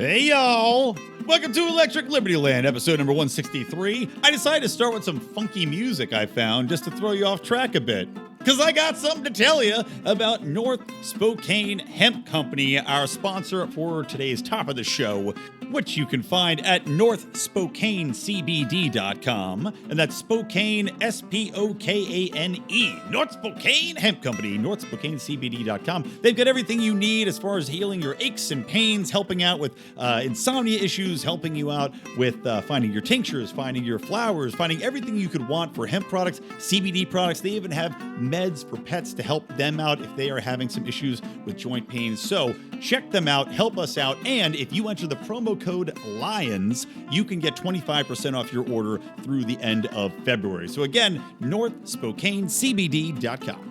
Hey y'all! Welcome to Electric Libertyland, episode number 163. I decided to start with some funky music I found just to throw you off track a bit. Because I got something to tell you about North Spokane Hemp Company, our sponsor for today's top of the show, which you can find at northspokanecbd.com. And that's Spokane, S-P-O-K-A-N-E. North Spokane Hemp Company, northspokanecbd.com. They've got everything you need as far as healing your aches and pains, helping out with insomnia issues, helping you out with finding your tinctures, finding your flowers, finding everything you could want for hemp products, CBD products. They even have meds for pets to help them out if they are having some issues with joint pains. So check them out, help us out, and if you enter the promo code LIONS, you can get 25% off your order through the end of February. So again, northspokanecbd.com.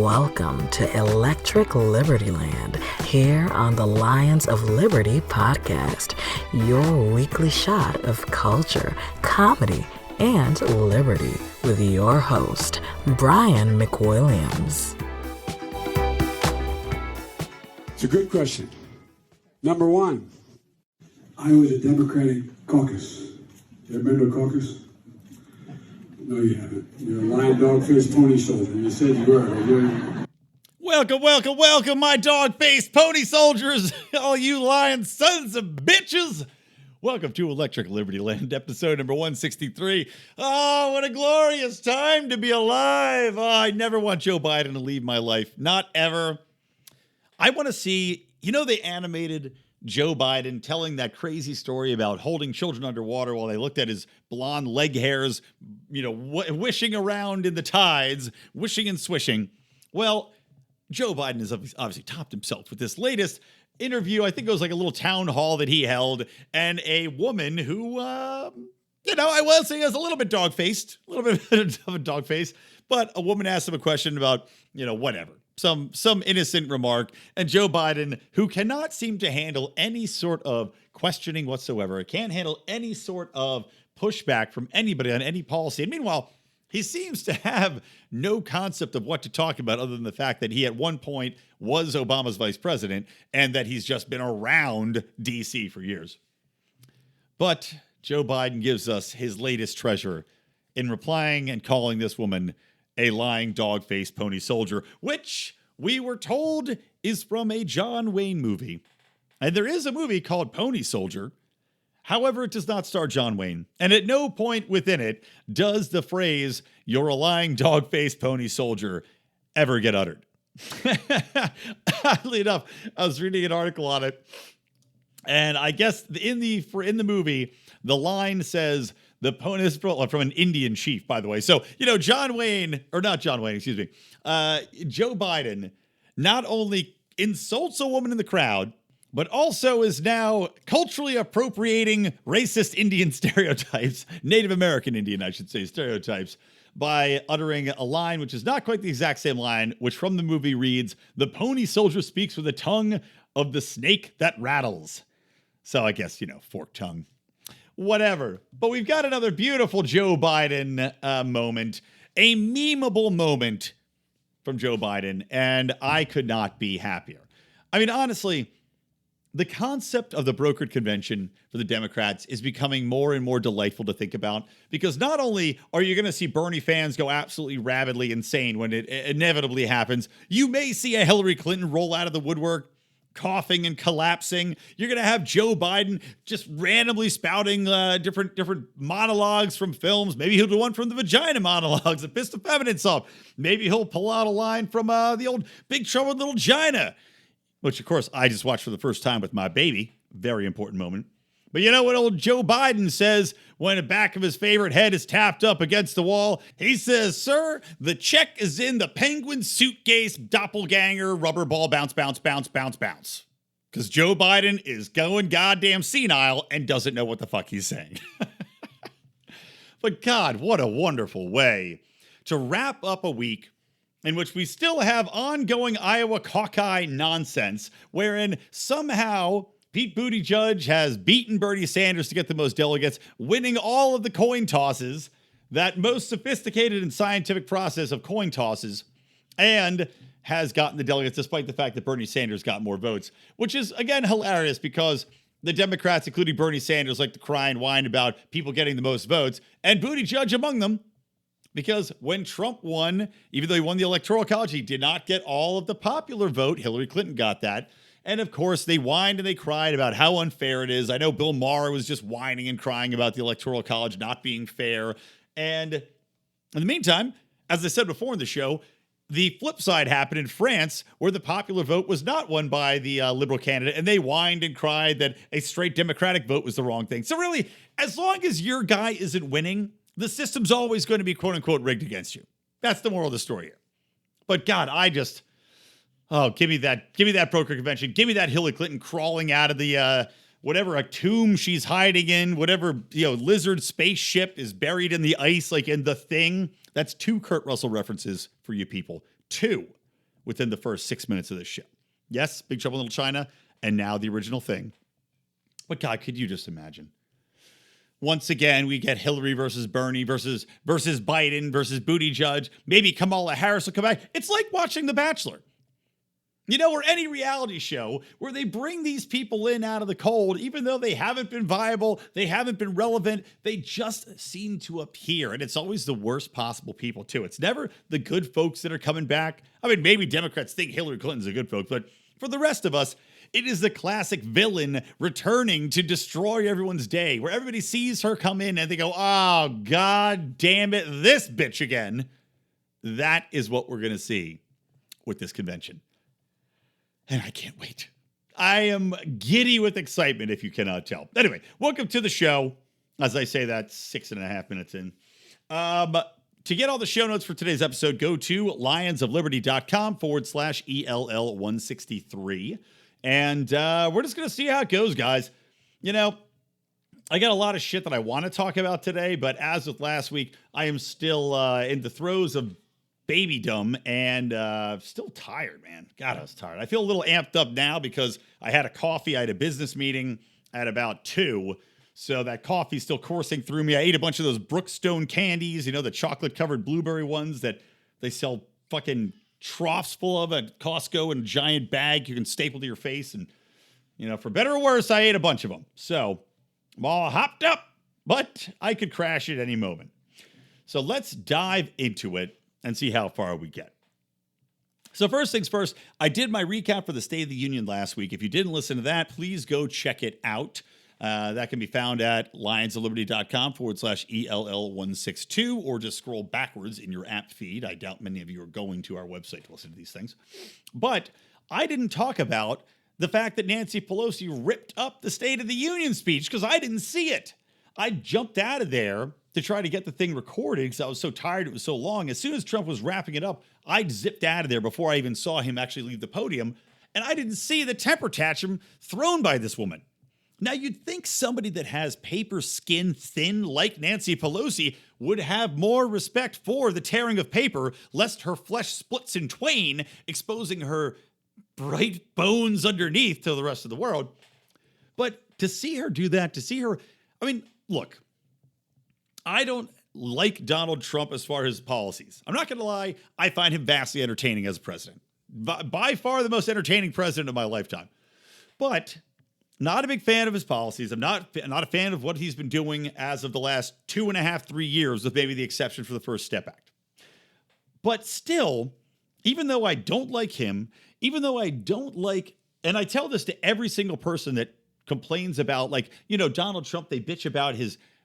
Welcome to Electric Libertyland, here on the Lions of Liberty podcast, your weekly shot of culture, comedy, and liberty with your host, Brian McWilliams. It's a good question. Number one, I was a Democratic caucus. You ever been to a caucus? No, you haven't. You're a lion, dog, faced pony soldier. You said you were. Welcome, my dog-faced pony soldiers, all you lion sons of bitches. Welcome to Electric Libertyland, episode number 163. Oh, what a glorious time to be alive. Oh, I never want Joe Biden to leave my life. Not ever. I want to see, they animated Joe Biden telling that crazy story about holding children underwater while they looked at his blonde leg hairs, wishing around in the tides, wishing and swishing. Well, Joe Biden has obviously topped himself with this latest interview. I think it was like a little town hall that he held, and a woman who, I will say is a little bit dog-faced, a little bit of a dog face, but a woman asked him a question about, whatever. Some innocent remark, and Joe Biden, who cannot seem to handle any sort of questioning whatsoever, can't handle any sort of pushback from anybody on any policy. And meanwhile, he seems to have no concept of what to talk about other than the fact that he at one point was Obama's vice president and that he's just been around D.C. for years. But Joe Biden gives us his latest treasure in replying and calling this woman a lying dog-faced pony soldier, which we were told is from a John Wayne movie. And there is a movie called Pony Soldier. However, it does not star John Wayne. And at no point within it does the phrase, "you're a lying dog-faced pony soldier," ever get uttered. Oddly enough, I was reading an article on it. And I guess in the movie, the line says, the pony is from an Indian chief, by the way. So, Joe Biden not only insults a woman in the crowd, but also is now culturally appropriating racist Indian stereotypes, Native American Indian, I should say, stereotypes, by uttering a line which is not quite the exact same line, which from the movie reads, "The pony soldier speaks with the tongue of the snake that rattles." So I guess, forked tongue. Whatever. But we've got another beautiful Joe Biden moment, a memeable moment from Joe Biden, and I could not be happier. I mean, honestly, the concept of the brokered convention for the Democrats is becoming more and more delightful to think about, because not only are you going to see Bernie fans go absolutely rabidly insane when it inevitably happens, you may see a Hillary Clinton roll out of the woodwork, coughing and collapsing. You're going to have Joe Biden just randomly spouting different monologues from films. Maybe he'll do one from the vagina monologues that pissed the feminines off. Maybe he'll pull out a line from the old Big Trouble in Little China, which, of course, I just watched for the first time with my baby. Very important moment. But you know what old Joe Biden says when the back of his favorite head is tapped up against the wall? He says, "Sir, the check is in the penguin suitcase, doppelganger, rubber ball, bounce, bounce, bounce, bounce, bounce." Because Joe Biden is going goddamn senile and doesn't know what the fuck he's saying. But God, what a wonderful way to wrap up a week in which we still have ongoing Iowa caucus nonsense, wherein somehow Pete Buttigieg has beaten Bernie Sanders to get the most delegates, winning all of the coin tosses, that most sophisticated and scientific process of coin tosses, and has gotten the delegates, despite the fact that Bernie Sanders got more votes, which is, again, hilarious because the Democrats, including Bernie Sanders, like to cry and whine about people getting the most votes, and Buttigieg among them. Because when Trump won, even though he won the Electoral College, he did not get all of the popular vote. Hillary Clinton got that. And of course, they whined and they cried about how unfair it is. I know Bill Maher was just whining and crying about the Electoral College not being fair. And in the meantime, as I said before in the show, the flip side happened in France, where the popular vote was not won by the liberal candidate, and they whined and cried that a straight Democratic vote was the wrong thing. So really, as long as your guy isn't winning, the system's always going to be quote unquote rigged against you. That's the moral of the story here. But God, give me that broker convention. Give me that Hillary Clinton crawling out of the whatever a tomb she's hiding in, whatever lizard spaceship is buried in the ice, like in The Thing. That's 2 Kurt Russell references for you people. 2 within the first 6 minutes of this show. Yes, Big Trouble in Little China, and now the original Thing. But God, could you just imagine? Once again, we get Hillary versus Bernie versus Biden versus Buttigieg. Maybe Kamala Harris will come back. It's like watching The Bachelor. Or any reality show where they bring these people in out of the cold, even though they haven't been viable, they haven't been relevant, they just seem to appear. And it's always the worst possible people, too. It's never the good folks that are coming back. I mean, maybe Democrats think Hillary Clinton's a good folk, but for the rest of us, it is the classic villain returning to destroy everyone's day, where everybody sees her come in and they go, oh, God damn it, this bitch again. That is what we're going to see with this convention. And I can't wait. I am giddy with excitement, if you cannot tell. Anyway, welcome to the show. As I say, that's 6.5 minutes in. To get all the show notes for today's episode, go to lionsofliberty.com/ELL163. And we're just going to see how it goes, guys. I got a lot of shit that I want to talk about today, but as with last week, I am still in the throes of babydom and still tired, man. God, I was tired. I feel a little amped up now because I had a coffee. I had a business meeting at about 2. So that coffee's still coursing through me. I ate a bunch of those Brookstone candies, the chocolate-covered blueberry ones that they sell fucking troughs full of at Costco in a giant bag you can staple to your face. And, for better or worse, I ate a bunch of them. So I'm all hopped up, but I could crash at any moment. So let's dive into it and see how far we get. So first things first, I did my recap for the State of the Union last week. If you didn't listen to that, please go check it out. That can be found at lionsofliberty.com/ELL162, or just scroll backwards in your app feed. I doubt many of you are going to our website to listen to these things. But I didn't talk about the fact that Nancy Pelosi ripped up the State of the Union speech because I didn't see it. I jumped out of there to try to get the thing recorded because I was so tired it was so long. As soon as Trump was wrapping it up, I zipped out of there before I even saw him actually leave the podium, and I didn't see the temper tantrum thrown by this woman. Now, you'd think somebody that has paper skin thin like Nancy Pelosi would have more respect for the tearing of paper, lest her flesh splits in twain, exposing her bright bones underneath to the rest of the world. But to see her do that, look, I don't like Donald Trump as far as his policies. I'm not going to lie, I find him vastly entertaining as a president. By far the most entertaining president of my lifetime. But not a big fan of his policies. I'm not a fan of what he's been doing as of the last 2.5, 3 years, with maybe the exception for the First Step Act. But still, even though I don't like him, even though I don't like, and I tell this to every single person that complains about, Donald Trump, they bitch about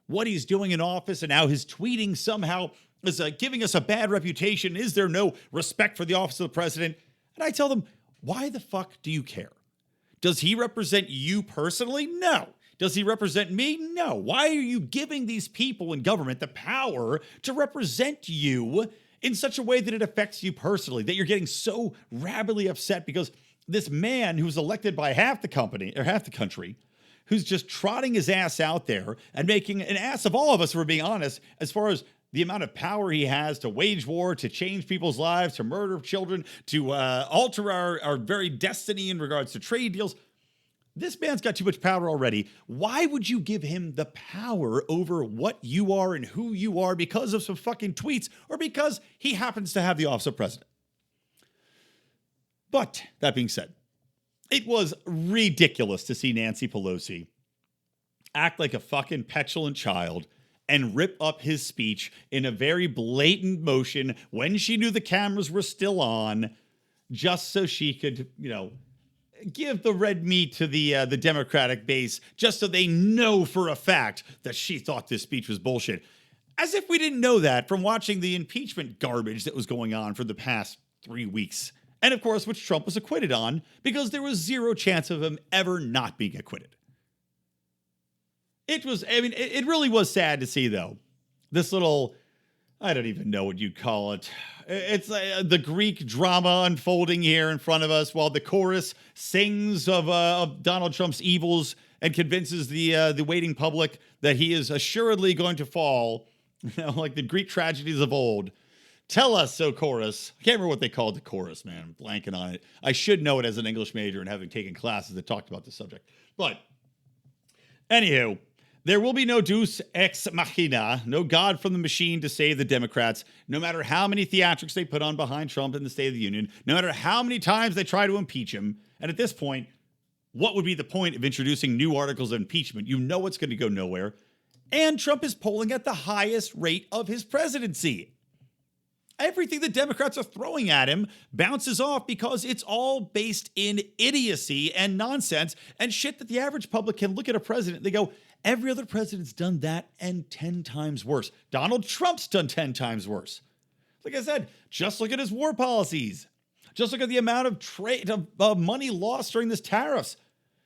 what he's doing in office and how his tweeting somehow is giving us a bad reputation. Is there no respect for the office of the president? And I tell them, why the fuck do you care? Does he represent you personally? No. Does he represent me? No. Why are you giving these people in government the power to represent you in such a way that it affects you personally, that you're getting so rabidly upset because this man who's elected by half the country, who's just trotting his ass out there and making an ass of all of us, if we're being honest, as far as the amount of power he has to wage war, to change people's lives, to murder children, to alter our very destiny in regards to trade deals. This man's got too much power already. Why would you give him the power over what you are and who you are because of some fucking tweets or because he happens to have the office of president? But that being said, it was ridiculous to see Nancy Pelosi act like a fucking petulant child and rip up his speech in a very blatant motion when she knew the cameras were still on, just so she could, give the red meat to the Democratic base, just so they know for a fact that she thought this speech was bullshit. As if we didn't know that from watching the impeachment garbage that was going on for the past 3 weeks. And of course, which Trump was acquitted on, because there was zero chance of him ever not being acquitted. It really was sad to see, though, this little, I don't even know what you'd call it. It's the Greek drama unfolding here in front of us while the chorus sings of Donald Trump's evils and convinces the waiting public that he is assuredly going to fall, like the Greek tragedies of old. Tell us so, chorus. I can't remember what they called the chorus, man. I'm blanking on it. I should know it as an English major and having taken classes that talked about the subject. But, anywho, there will be no deus ex machina, no God from the machine to save the Democrats, no matter how many theatrics they put on behind Trump in the State of the Union, no matter how many times they try to impeach him. And at this point, what would be the point of introducing new articles of impeachment? You know it's going to go nowhere. And Trump is polling at the highest rate of his presidency. Everything the Democrats are throwing at him bounces off because it's all based in idiocy and nonsense and shit that the average public can look at a president. They go, every other president's done that and 10 times worse. Donald Trump's done 10 times worse. Like I said, just look at his war policies. Just look at the amount of trade of money lost during this tariffs.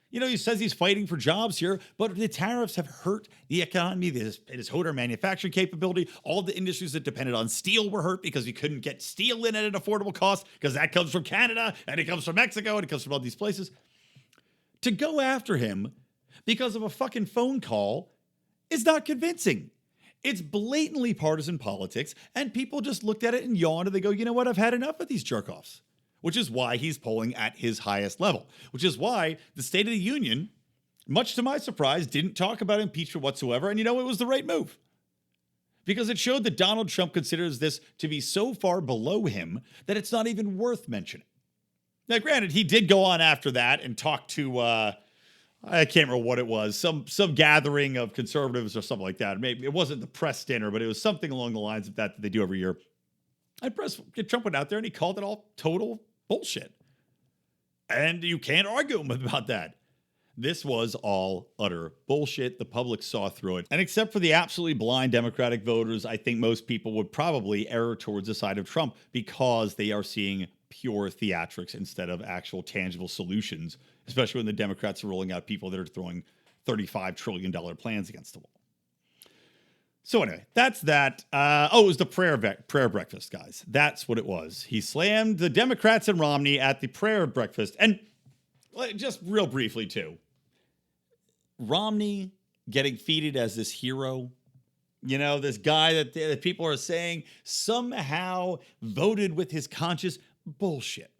He says he's fighting for jobs here, but the tariffs have hurt the economy. It has hurt our manufacturing capability. All the industries that depended on steel were hurt because we couldn't get steel in at an affordable cost because that comes from Canada and it comes from Mexico and it comes from all these places. To go after him because of a fucking phone call is not convincing. It's blatantly partisan politics, and people just looked at it and yawned and they go, you know what? I've had enough of these jerk-offs. Which is why he's polling at his highest level, which is why the State of the Union, much to my surprise, didn't talk about impeachment whatsoever. And it was the right move because it showed that Donald Trump considers this to be so far below him that it's not even worth mentioning. Now, granted, he did go on after that and talk to, I can't remember what it was, some gathering of conservatives or something like that. Maybe it wasn't the press dinner, but it was something along the lines of that they do every year. And Trump went out there and he called it all total bullshit. And you can't argue him about that. This was all utter bullshit. The public saw through it. And except for the absolutely blind Democratic voters, I think most people would probably err towards the side of Trump because they are seeing pure theatrics instead of actual tangible solutions, especially when the Democrats are rolling out people that are throwing $35 trillion plans against the wall. So anyway, that's that. It was the prayer breakfast, guys. That's what it was. He slammed the Democrats and Romney at the prayer breakfast. And just real briefly, too. Romney getting feted as this hero, this guy that people are saying somehow voted with his conscience. Bullshit.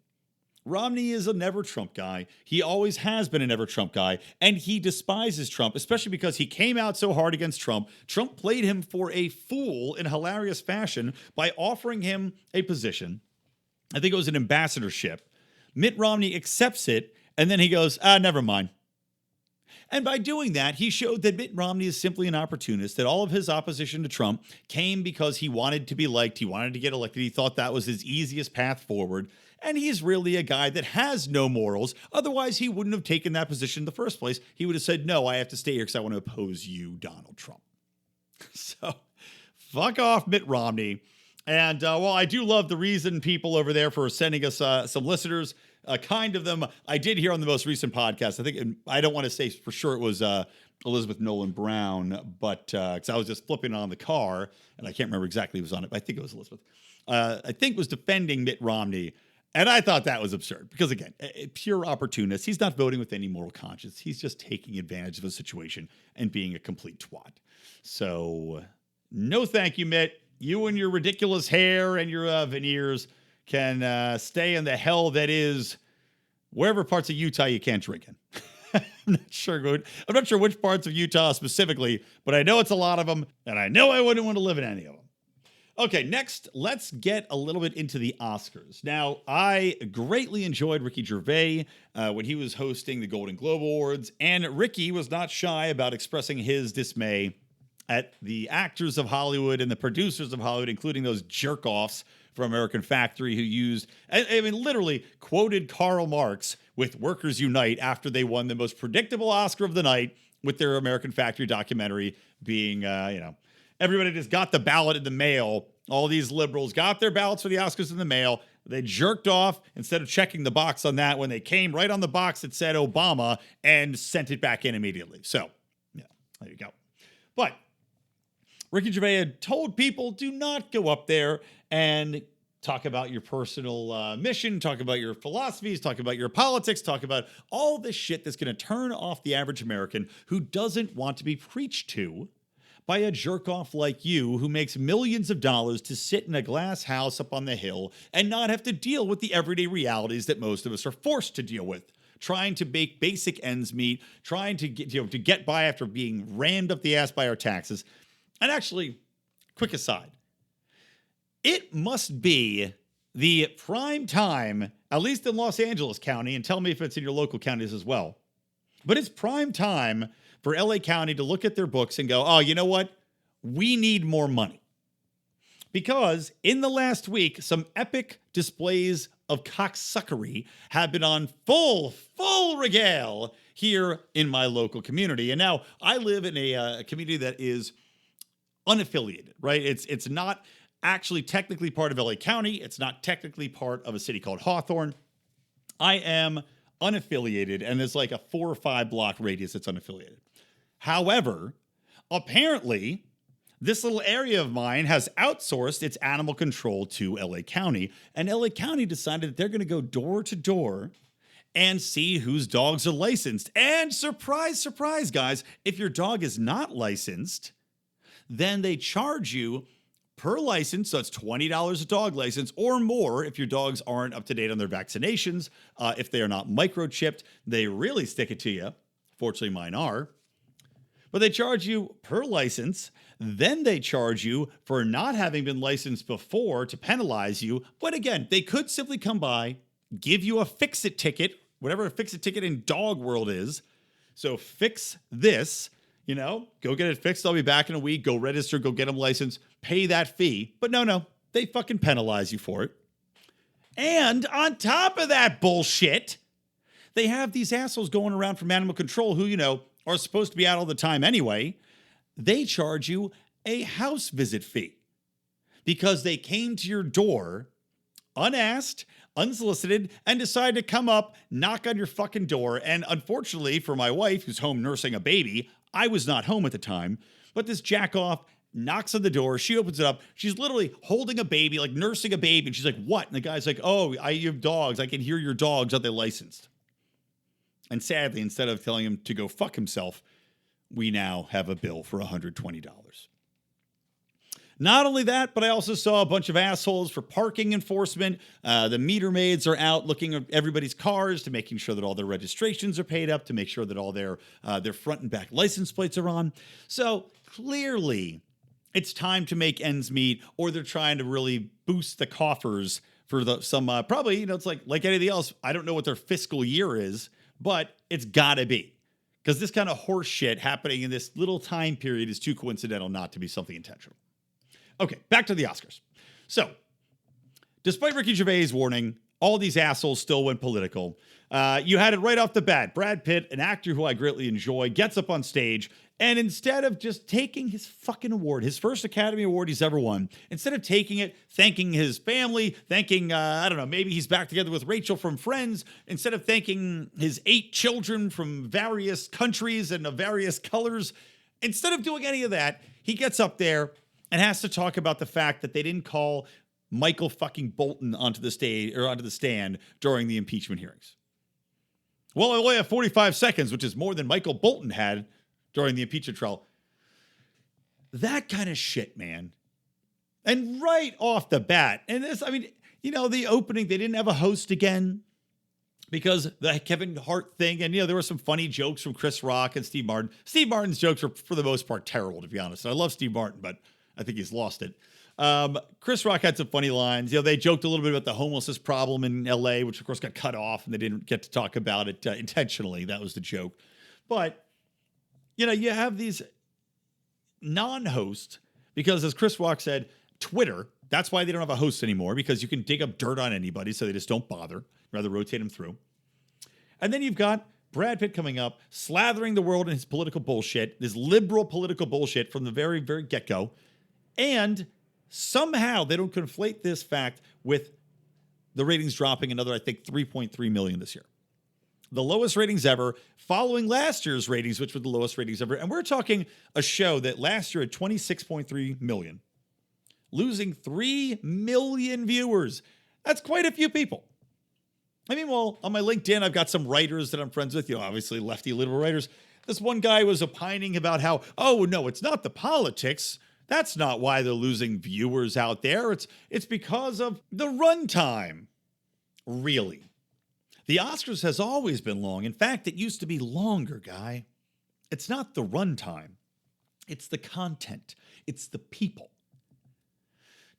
Romney is a never Trump guy. He always has been a never Trump guy, and he despises Trump, especially because he came out so hard against Trump. Trump played him for a fool in hilarious fashion by offering him a position. I think it was an ambassadorship. Mitt Romney accepts it, and then he goes, never mind. And by doing that, he showed that Mitt Romney is simply an opportunist, that all of his opposition to Trump came because he wanted to be liked, he wanted to get elected, he thought that was his easiest path forward. And he's really a guy that has no morals. Otherwise, he wouldn't have taken that position in the first place. He would have said, no, I have to stay here because I want to oppose you, Donald Trump. So, fuck off, Mitt Romney. And while I do love the reason people over there for sending us some listeners, kind of them, I did hear on the most recent podcast. I don't want to say for sure it was Elizabeth Nolan Brown, but because I was just flipping it on the car, and I can't remember exactly who was on it, but I think it was Elizabeth. I think was defending Mitt Romney. And I thought that was absurd because, again, a pure opportunist. He's not voting with any moral conscience. He's just taking advantage of a situation and being a complete twat. So, no thank you, Mitt. You and your ridiculous hair and your veneers can stay in the hell that is wherever parts of Utah you can't drink in. I'm not sure which parts of Utah specifically, but I know it's a lot of them, and I know I wouldn't want to live in any of them. Okay, next, let's get a little bit into the Oscars. Now, I greatly enjoyed Ricky Gervais when he was hosting the Golden Globe Awards, and Ricky was not shy about expressing his dismay at the actors of Hollywood and the producers of Hollywood, including those jerk-offs from American Factory who used, I mean, literally quoted Karl Marx with Workers Unite after they won the most predictable Oscar of the night with their American Factory documentary being, everybody just got the ballot in the mail. All these liberals got their ballots for the Oscars in the mail. They jerked off instead of checking the box on that when they came right on the box that said Obama and sent it back in immediately. So, yeah, there you go. But Ricky Gervais had told people, do not go up there and talk about your personal mission, talk about your philosophies, talk about your politics, talk about all this shit that's going to turn off the average American who doesn't want to be preached to by a jerk-off like you who makes millions of dollars to sit in a glass house up on the hill and not have to deal with the everyday realities that most of us are forced to deal with. Trying to make basic ends meet, trying to get by after being rammed up the ass by our taxes. And actually, quick aside, it must be the prime time, at least in Los Angeles County, and tell me if it's in your local counties as well, but it's prime time for LA County to look at their books and go, oh, you know what? We need more money. Because in the last week, some epic displays of cocksuckery have been on full regale here in my local community. And now I live in a community that is unaffiliated, right? It's not actually technically part of LA County. It's not technically part of a city called Hawthorne. I am unaffiliated, and there's like a 4 or 5 block radius that's unaffiliated. However, apparently, this little area of mine has outsourced its animal control to LA County, and LA County decided that they're going to go door to door and see whose dogs are licensed. And surprise, surprise, guys, if your dog is not licensed, then they charge you per license, so it's $20 a dog license or more if your dogs aren't up to date on their vaccinations. If they are not microchipped, they really stick it to you. Fortunately, mine are. But they charge you per license. Then they charge you for not having been licensed before to penalize you. But again, they could simply come by, give you a fix-it ticket, whatever a fix-it ticket in dog world is. So fix this. Go get it fixed. I'll be back in a week. Go register, go get them licensed, pay that fee. But no, they fucking penalize you for it. And on top of that bullshit, they have these assholes going around from animal control who, are supposed to be out all the time anyway. They charge you a house visit fee because they came to your door unasked, unsolicited, and decided to come up, knock on your fucking door. And unfortunately for my wife, who's home nursing a baby, I was not home at the time, but this jackoff knocks on the door. She opens it up. She's literally holding a baby, like nursing a baby. And she's like, what? And the guy's like, oh, you have dogs. I can hear your dogs. Are they licensed? And sadly, instead of telling him to go fuck himself, we now have a bill for $120. Not only that, but I also saw a bunch of assholes for parking enforcement. The meter maids are out looking at everybody's cars to making sure that all their registrations are paid up, to make sure that all their front and back license plates are on. So clearly, it's time to make ends meet, or they're trying to really boost the coffers for probably, it's like anything else. I don't know what their fiscal year is, but it's gotta be. Because this kind of horse shit happening in this little time period is too coincidental not to be something intentional. Okay, back to the Oscars. So, despite Ricky Gervais' warning, all these assholes still went political. You had it right off the bat. Brad Pitt, an actor who I greatly enjoy, gets up on stage, and instead of just taking his fucking award, his first Academy Award he's ever won, instead of taking it, thanking his family, thanking, maybe he's back together with Rachel from Friends, instead of thanking his 8 children from various countries and of various colors, instead of doing any of that, he gets up there and has to talk about the fact that they didn't call Michael fucking Bolton onto the stage or onto the stand during the impeachment hearings. Well, I only have 45 seconds, which is more than Michael Bolton had during the impeachment trial. That kind of shit, man. And right off the bat, and this, the opening, they didn't have a host again because the Kevin Hart thing, and, there were some funny jokes from Chris Rock and Steve Martin. Steve Martin's jokes were, for the most part, terrible, to be honest. I love Steve Martin, but I think he's lost it. Chris Rock had some funny lines. You know, they joked a little bit about the homelessness problem in LA, which of course got cut off and they didn't get to talk about it intentionally. That was the joke. But, you know, you have these non-hosts because, as Chris Rock said, Twitter, that's why they don't have a host anymore, because you can dig up dirt on anybody, so they just don't bother. Rather rotate them through. And then you've got Brad Pitt coming up, slathering the world in his political bullshit, this liberal political bullshit from the very, very get-go. And somehow they don't conflate this fact with the ratings dropping another, I think, 3.3 million this year. The lowest ratings ever, following last year's ratings, which were the lowest ratings ever. And we're talking a show that last year had 26.3 million, losing 3 million viewers. That's quite a few people. I mean, well, on my LinkedIn, I've got some writers that I'm friends with, you know, obviously lefty liberal writers. This one guy was opining about how, oh, no, it's not the politics. That's not why they're losing viewers out there. It's because of the runtime. Really. The Oscars has always been long. In fact, it used to be longer, guy. It's not the runtime. It's the content. It's the people.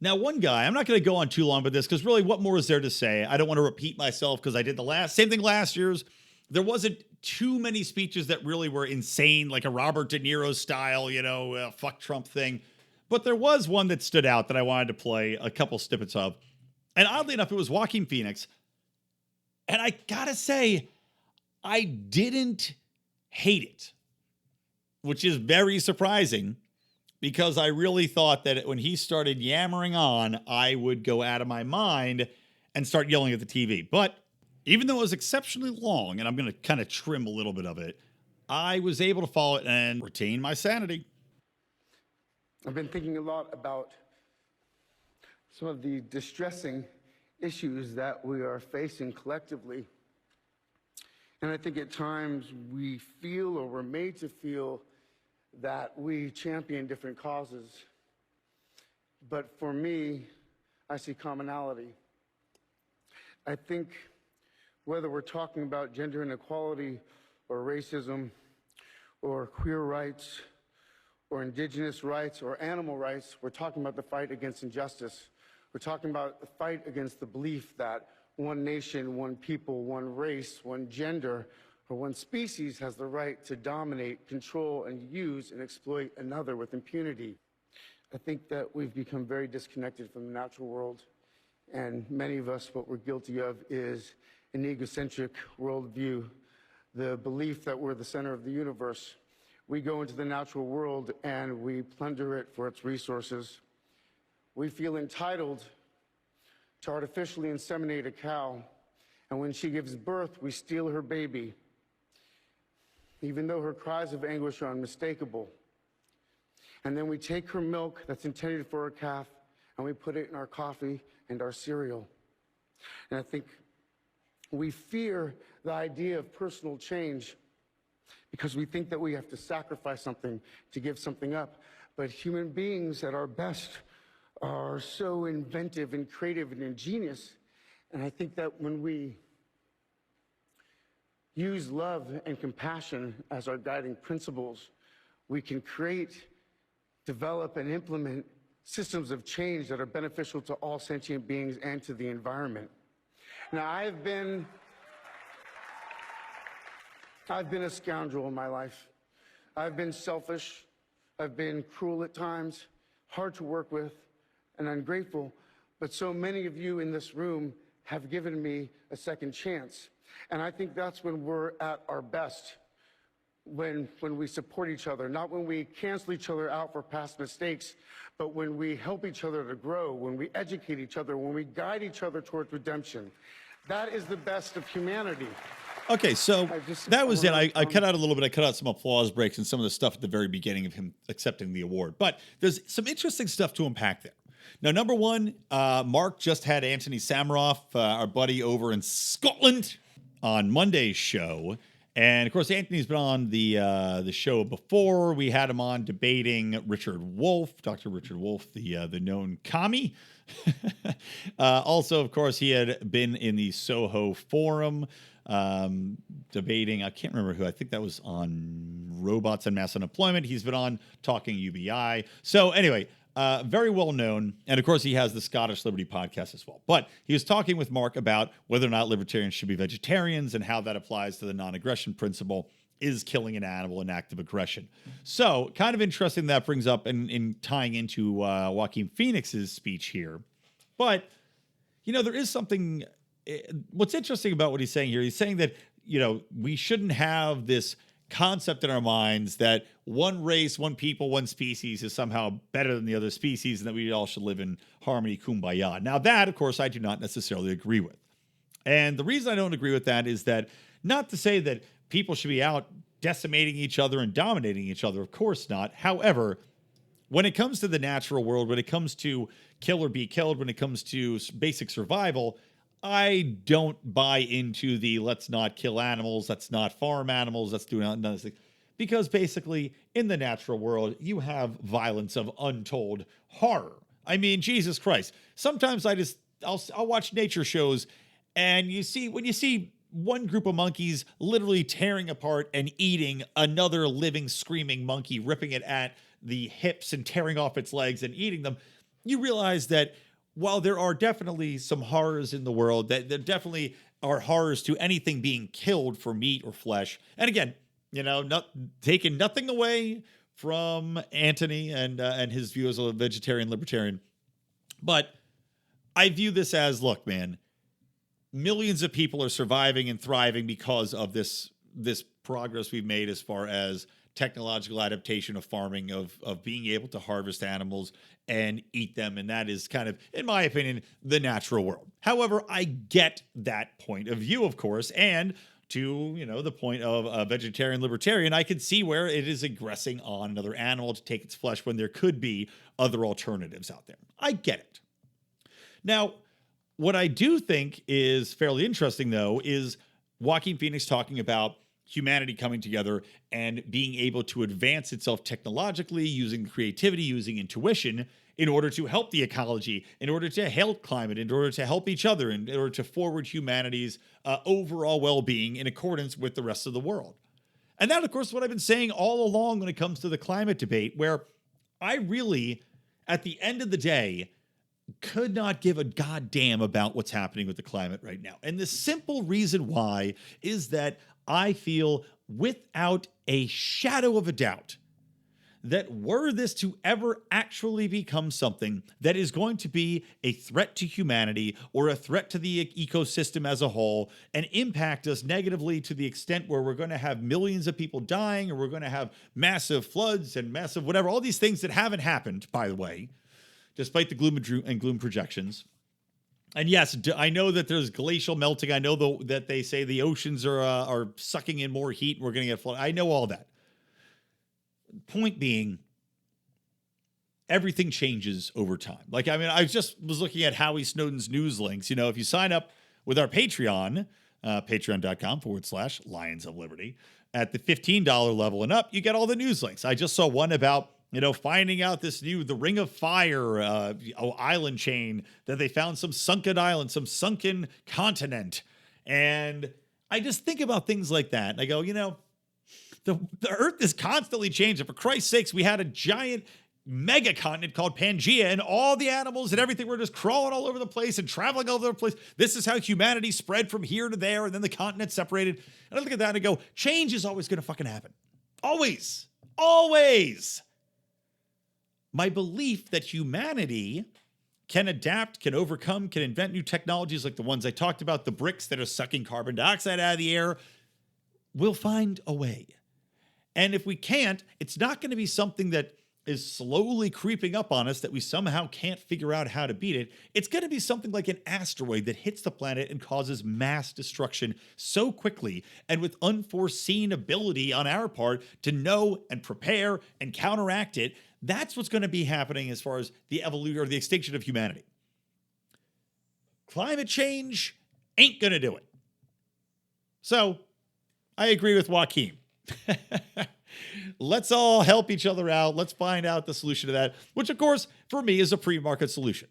Now, one guy, I'm not going to go on too long with this because really what more is there to say? I don't want to repeat myself because I did same thing last year's. There wasn't too many speeches that really were insane, like a Robert De Niro style, you know, fuck Trump thing. But there was one that stood out that I wanted to play a couple snippets of. And oddly enough, it was Joaquin Phoenix. And I gotta say, I didn't hate it, which is very surprising because I really thought that when he started yammering on, I would go out of my mind and start yelling at the TV. But even though it was exceptionally long, and I'm going to kind of trim a little bit of it, I was able to follow it and retain my sanity. I've been thinking a lot about some of the distressing issues that we are facing collectively. And I think at times we feel, or we're made to feel, that we champion different causes. But for me, I see commonality. I think whether we're talking about gender inequality or racism or queer rights or indigenous rights or animal rights, we're talking about the fight against injustice. We're talking about the fight against the belief that one nation, one people, one race, one gender, or one species has the right to dominate, control, and use and exploit another with impunity. I think that we've become very disconnected from the natural world, and many of us, what we're guilty of is an egocentric worldview, the belief that we're the center of the universe. We go into the natural world and we plunder it for its resources. We feel entitled to artificially inseminate a cow, and when she gives birth, we steal her baby, even though her cries of anguish are unmistakable. And then we take her milk that's intended for a calf, and we put it in our coffee and our cereal. And I think we fear the idea of personal change because we think that we have to sacrifice something to give something up. But human beings at our best are so inventive and creative and ingenious. And I think that when we use love and compassion as our guiding principles, we can create, develop, and implement systems of change that are beneficial to all sentient beings and to the environment. Now, I've been a scoundrel in my life. I've been selfish. I've been cruel at times, hard to work with, and ungrateful. But so many of you in this room have given me a second chance. And I think that's when we're at our best, when we support each other, not when we cancel each other out for past mistakes, but when we help each other to grow, when we educate each other, when we guide each other towards redemption. That is the best of humanity. Okay, so that was it. I cut out a little bit. I cut out some applause breaks and some of the stuff at the very beginning of him accepting the award. But there's some interesting stuff to unpack there. Now, number one, Mark just had Anthony Samaroff, our buddy over in Scotland, on Monday's show. And, of course, Anthony's been on the show before. We had him on debating Richard Wolff, Dr. Richard Wolff, the known commie. Also, of course, he had been in the Soho Forum debating, I can't remember who, I think that was on robots and mass unemployment. He's been on talking UBI. So, anyway, very well known. And of course, he has the Scottish Liberty podcast as well. But he was talking with Mark about whether or not libertarians should be vegetarians and how that applies to the non-aggression principle. Is killing an animal an act of aggression? So kind of interesting that brings up in tying into Joaquin Phoenix's speech here. But, there is something, what's interesting about what he's saying here, he's saying that, we shouldn't have this concept in our minds that one race, one people, one species is somehow better than the other species and that we all should live in harmony, kumbaya. Now that, of course, I do not necessarily agree with. And the reason I don't agree with that is that, not to say that people should be out decimating each other and dominating each other. Of course not. However, when it comes to the natural world, when it comes to kill or be killed, when it comes to basic survival, I don't buy into the let's not kill animals, let's not farm animals, let's do none of this thing. Because basically, in the natural world, you have violence of untold horror. I mean, Jesus Christ. Sometimes I'll watch nature shows, and when you see one group of monkeys literally tearing apart and eating another living, screaming monkey, ripping it at the hips and tearing off its legs and eating them, you realize that while there are definitely some horrors in the world, that there definitely are horrors to anything being killed for meat or flesh. And again, not taking nothing away from Anthony and his view as a vegetarian libertarian, but I view this as, look, man, millions of people are surviving and thriving because of this progress we've made as far as technological adaptation of farming, of being able to harvest animals and eat them. And that is kind of, in my opinion, the natural world. However, I get that point of view, of course, and to, the point of a vegetarian libertarian, I could see where it is aggressing on another animal to take its flesh when there could be other alternatives out there. I get it. Now, what I do think is fairly interesting, though, is Joaquin Phoenix talking about humanity coming together and being able to advance itself technologically, using creativity, using intuition in order to help the ecology, in order to help climate, in order to help each other, in order to forward humanity's overall well-being in accordance with the rest of the world. And that, of course, is what I've been saying all along when it comes to the climate debate, where I really, at the end of the day, could not give a goddamn about what's happening with the climate right now. And the simple reason why is that I feel without a shadow of a doubt that were this to ever actually become something that is going to be a threat to humanity or a threat to the ecosystem as a whole and impact us negatively to the extent where we're going to have millions of people dying or we're going to have massive floods and massive whatever, all these things that haven't happened, by the way, despite the gloom and gloom projections. And yes, I know that there's glacial melting. I know that they say the oceans are sucking in more heat and we're going to get flooded. I know all that. Point being, everything changes over time. I just was looking at Howie Snowden's news links. If you sign up with our Patreon, patreon.com/Lions of Liberty, at the $15 level and up, you get all the news links. I just saw one about finding out the Ring of Fire island chain, that they found some sunken island, some sunken continent. And I just think about things like that. And I go, the earth is constantly changing. For Christ's sakes, we had a giant mega continent called Pangea, and all the animals and everything were just crawling all over the place and traveling all over the place. This is how humanity spread from here to there, and then the continent separated. And I look at that and I go, change is always going to fucking happen. Always. Always. My belief that humanity can adapt, can overcome, can invent new technologies like the ones I talked about, the bricks that are sucking carbon dioxide out of the air, we'll find a way. And if we can't, it's not going to be something that is slowly creeping up on us that we somehow can't figure out how to beat it. It's going to be something like an asteroid that hits the planet and causes mass destruction so quickly and with unforeseen ability on our part to know and prepare and counteract it. That's what's going to be happening as far as the evolution or the extinction of humanity. Climate change ain't going to do it. So I agree with Joaquin. Let's all help each other out. Let's find out the solution to that, which, of course, for me is a free-market solution.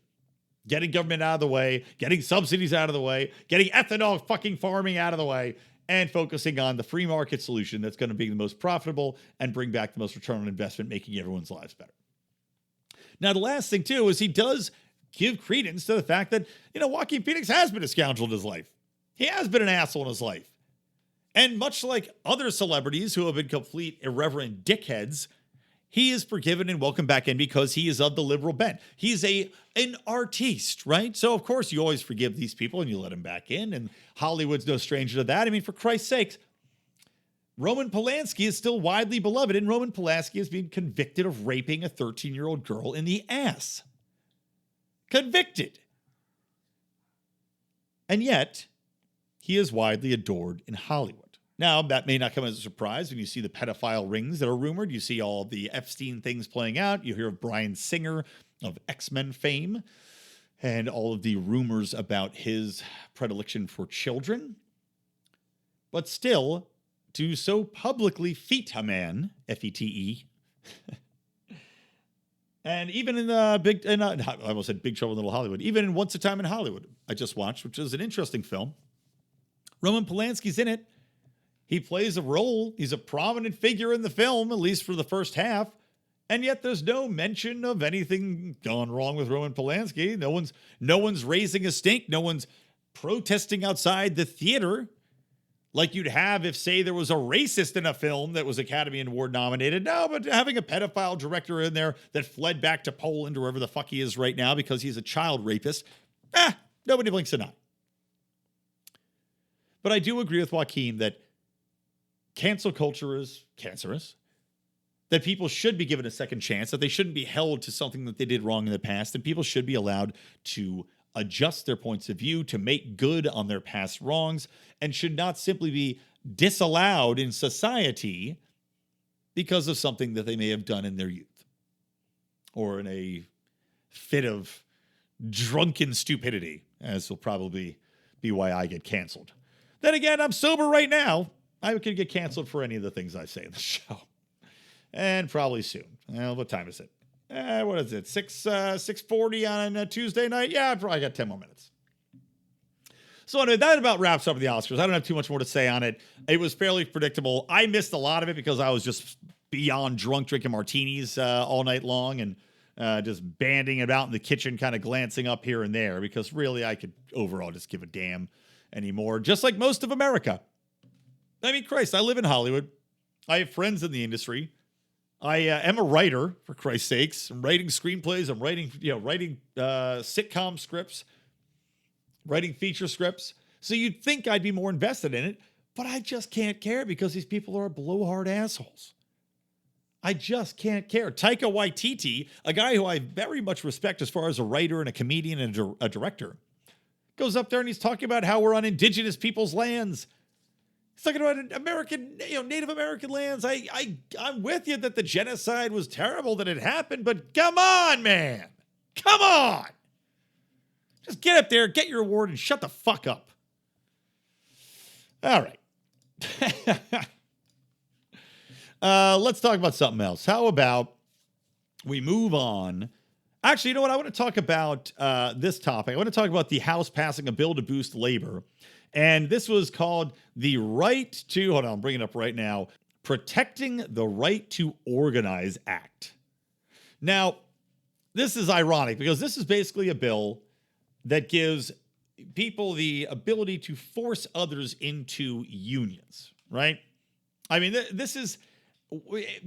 Getting government out of the way, getting subsidies out of the way, getting ethanol fucking farming out of the way, and focusing on the free market solution that's going to be the most profitable and bring back the most return on investment, making everyone's lives better. Now, the last thing, too, is he does give credence to the fact that, Joaquin Phoenix has been a scoundrel in his life. He has been an asshole in his life. And much like other celebrities who have been complete irreverent dickheads, he is forgiven and welcomed back in because he is of the liberal bent. He's an artiste, right? So, of course, you always forgive these people and you let him back in. And Hollywood's no stranger to that. I mean, for Christ's sakes, Roman Polanski is still widely beloved, and Roman Polanski is being convicted of raping a 13-year-old girl in the ass. Convicted. And yet, he is widely adored in Hollywood. Now, that may not come as a surprise when you see the pedophile rings that are rumored. You see all the Epstein things playing out. You hear of Bryan Singer of X-Men fame and all of the rumors about his predilection for children. But still, to so publicly feat a man, F-E-T-E, and even in I almost said Big Trouble in Little Hollywood, even in Once a Time in Hollywood, I just watched, which is an interesting film. Roman Polanski's in it. He plays a role. He's a prominent figure in the film, at least for the first half. And yet there's no mention of anything gone wrong with Roman Polanski. No one's raising a stink. No one's protesting outside the theater like you'd have if, say, there was a racist in a film that was Academy Award nominated. No, but having a pedophile director in there that fled back to Poland or wherever the fuck he is right now because he's a child rapist, nobody blinks an eye. But I do agree with Joaquin that cancel culture is cancerous, that people should be given a second chance, that they shouldn't be held to something that they did wrong in the past, and people should be allowed to adjust their points of view, to make good on their past wrongs, and should not simply be disallowed in society because of something that they may have done in their youth or in a fit of drunken stupidity, as will probably be why I get canceled. Then again, I'm sober right now. I could get canceled for any of the things I say in the show. And probably soon. Well, what time is it? What is it? 6:40 on a Tuesday night? Yeah, I probably got 10 more minutes. So anyway, that about wraps up the Oscars. I don't have too much more to say on it. It was fairly predictable. I missed a lot of it because I was just beyond drunk drinking martinis all night long and just banding about in the kitchen, kind of glancing up here and there because really I could overall just give a damn anymore, just like most of America. I mean, Christ, I live in Hollywood. I have friends in the industry. I am a writer, for Christ's sakes. I'm writing screenplays. I'm writing sitcom scripts, writing feature scripts. So you'd think I'd be more invested in it, but I just can't care because these people are blowhard assholes. I just can't care. Taika Waititi, a guy who I very much respect as far as a writer and a comedian and a director, goes up there and he's talking about how we're on indigenous people's lands. He's talking about American, Native American lands. I'm with you that the genocide was terrible that it happened, but come on, man. Come on. Just get up there, get your award, and shut the fuck up. All right. Let's talk about something else. How about we move on? Actually, you know what? I want to talk about this topic. I want to talk about the House passing a bill to boost labor. And this was called the right to, hold on, I'm bringing it up right now, Protecting the Right to Organize Act. Now, this is ironic because this is basically a bill that gives people the ability to force others into unions, right? I mean, this is,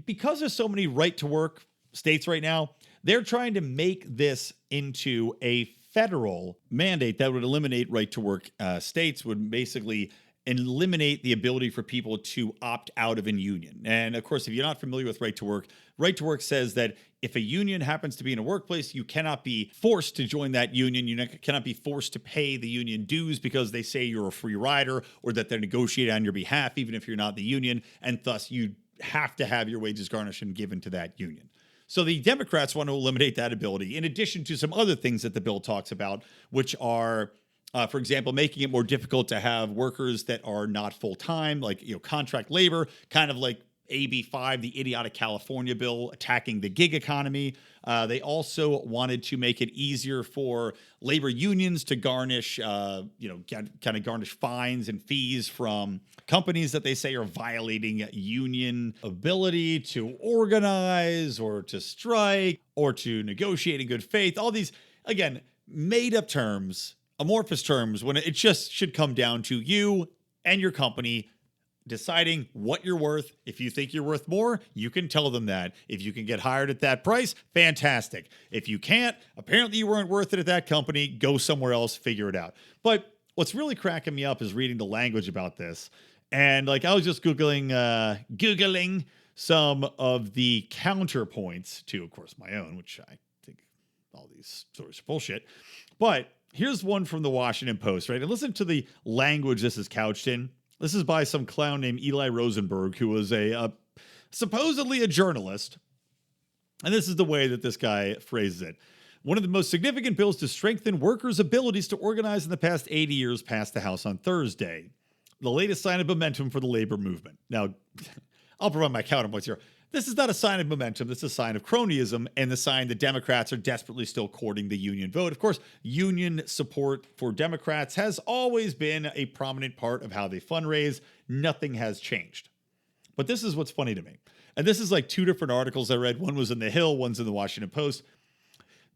because there's so many right-to-work states right now, they're trying to make this into a federal mandate that would eliminate right-to-work states, would basically eliminate the ability for people to opt out of a union. And of course, if you're not familiar with right-to-work says that if a union happens to be in a workplace, you cannot be forced to join that union. You cannot be forced to pay the union dues because they say you're a free rider or that they're negotiating on your behalf, even if you're not the union. And thus, you have to have your wages garnished and given to that union. So the Democrats want to eliminate that ability, in addition to some other things that the bill talks about, which are, for example, making it more difficult to have workers that are not full-time, like contract labor, kind of like AB5, the idiotic California bill attacking the gig economy. They also wanted to make it easier for labor unions to garnish, garnish fines and fees from companies that they say are violating union ability to organize or to strike or to negotiate in good faith. All these, again, made up terms, amorphous terms, when it just should come down to you and your company deciding what you're worth. If you think you're worth more, you can tell them that. If you can get hired at that price, fantastic. If you can't, apparently you weren't worth it at that company, go somewhere else, figure it out. But what's really cracking me up is reading the language about this. And like I was just Googling some of the counterpoints to, of course, my own, which I think all these stories are bullshit. But here's one from the Washington Post, right? And listen to the language this is couched in. This is by some clown named Eli Rosenberg, who was supposedly a journalist. And this is the way that this guy phrases it. One of the most significant bills to strengthen workers' abilities to organize in the past 80 years passed the House on Thursday. The latest sign of momentum for the labor movement. Now, I'll provide my counterpoints here. This is not a sign of momentum. This is a sign of cronyism and the sign that Democrats are desperately still courting the union vote. Of course, union support for Democrats has always been a prominent part of how they fundraise. Nothing has changed. But this is what's funny to me. And this is like two different articles I read. One was in The Hill, one's in the Washington Post.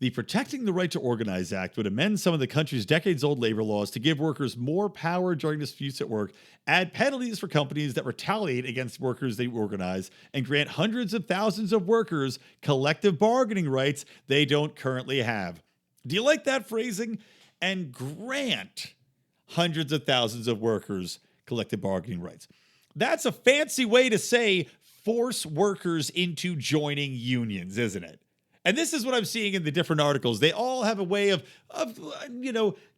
The Protecting the Right to Organize Act would amend some of the country's decades-old labor laws to give workers more power during disputes at work, add penalties for companies that retaliate against workers they organize, and grant hundreds of thousands of workers collective bargaining rights they don't currently have. Do you like that phrasing? And grant hundreds of thousands of workers collective bargaining rights. That's a fancy way to say force workers into joining unions, isn't it? And this is what I'm seeing in the different articles. They all have a way of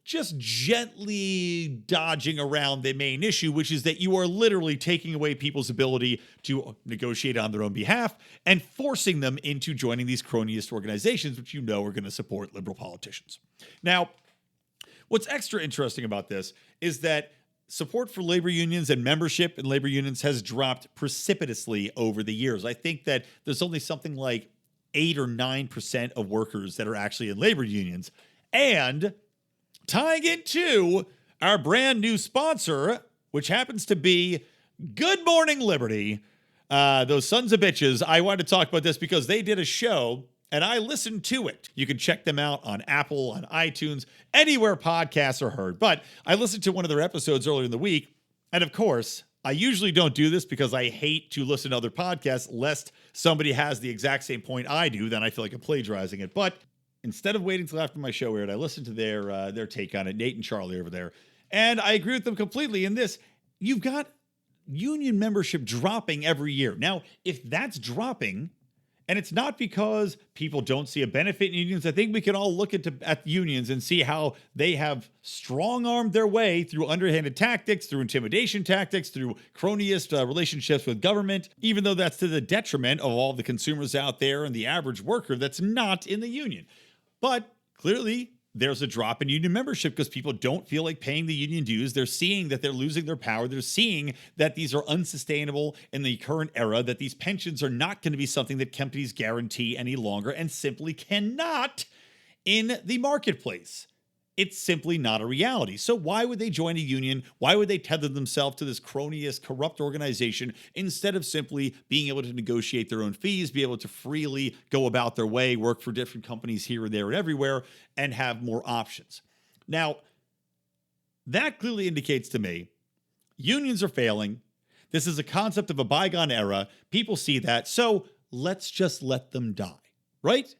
just gently dodging around the main issue, which is that you are literally taking away people's ability to negotiate on their own behalf and forcing them into joining these cronyist organizations, which you know are going to support liberal politicians. Now, what's extra interesting about this is that support for labor unions and membership in labor unions has dropped precipitously over the years. I think that there's only something like 8 or 9% of workers that are actually in labor unions. And tying into our brand new sponsor, which happens to be Good Morning Liberty, those sons of bitches, I wanted to talk about this because they did a show and I listened to it. You can check them out on Apple, on iTunes, anywhere podcasts are heard. But I listened to one of their episodes earlier in the week. And of course, I usually don't do this because I hate to listen to other podcasts lest somebody has the exact same point I do, then I feel like I'm plagiarizing it. But instead of waiting till after my show aired, I listened to their take on it, Nate and Charlie over there. And I agree with them completely in this. You've got union membership dropping every year. Now, if that's dropping, and it's not because people don't see a benefit in unions. I think we can all look at unions and see how they have strong-armed their way through underhanded tactics, through intimidation tactics, through cronyist relationships with government, even though that's to the detriment of all the consumers out there and the average worker that's not in the union. But clearly, there's a drop in union membership because people don't feel like paying the union dues. They're seeing that they're losing their power. They're seeing that these are unsustainable in the current era, that these pensions are not going to be something that companies guarantee any longer and simply cannot in the marketplace. It's simply not a reality. So why would they join a union? Why would they tether themselves to this cronyist, corrupt organization instead of simply being able to negotiate their own fees, be able to freely go about their way, work for different companies here and there and everywhere, and have more options? Now, that clearly indicates to me unions are failing. This is a concept of a bygone era. People see that. So let's just let them die, right?